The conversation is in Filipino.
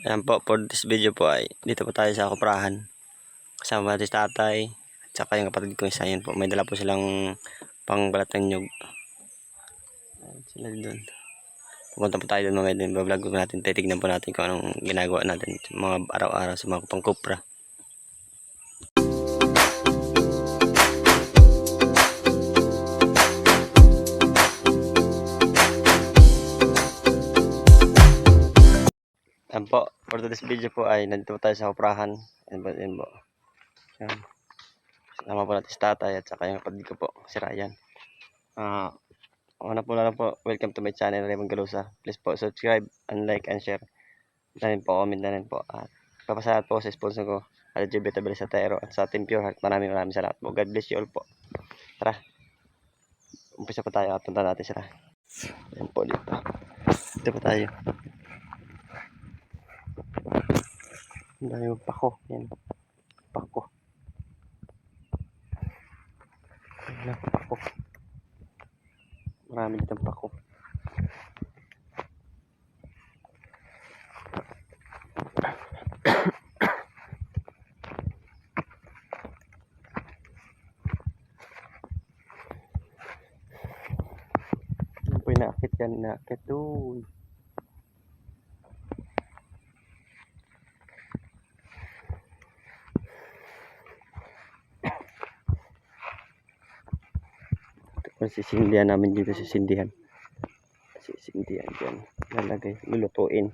Ayan po, for this video po ay dito po tayo sa kuprahan. Kasama natin si tatay at saka yung kapatid ko isa. Yun po, may dala po silang pangbalat ng nyug. Ayan sila doon. Pupunta po tayo doon mamaya din. Bablog po natin. Titignan po natin kung anong ginagawa natin mga araw-araw sa mga pangkupra. Ayan po, for this video po ay nandito po tayo sa kuprahan. Ayan po, ayan po. Ayan. Kasama po natin si tatay at saka yung kapatid ko po, si Ryan. Una po na lang po, welcome to my channel, Raymond Galusa. Please po, subscribe and like and share. Dahil po, comment na rin po. At papasalamat po sa sponsor ko, Aljo Betabel Satero at sa Team Pure Heart. Maraming salamat po. God bless you all po. Tara, umpisa po tayo at punta natin sila. Ayan po dito. Dito po tayo. Ang dami yung pako. Yan. Pako. Ayan, pako. Marami ditong pako. Yan po inaakit yan. Inaakit doon. Sisindihan namin dito, sisindihan dyan, lalagay, lulutuin.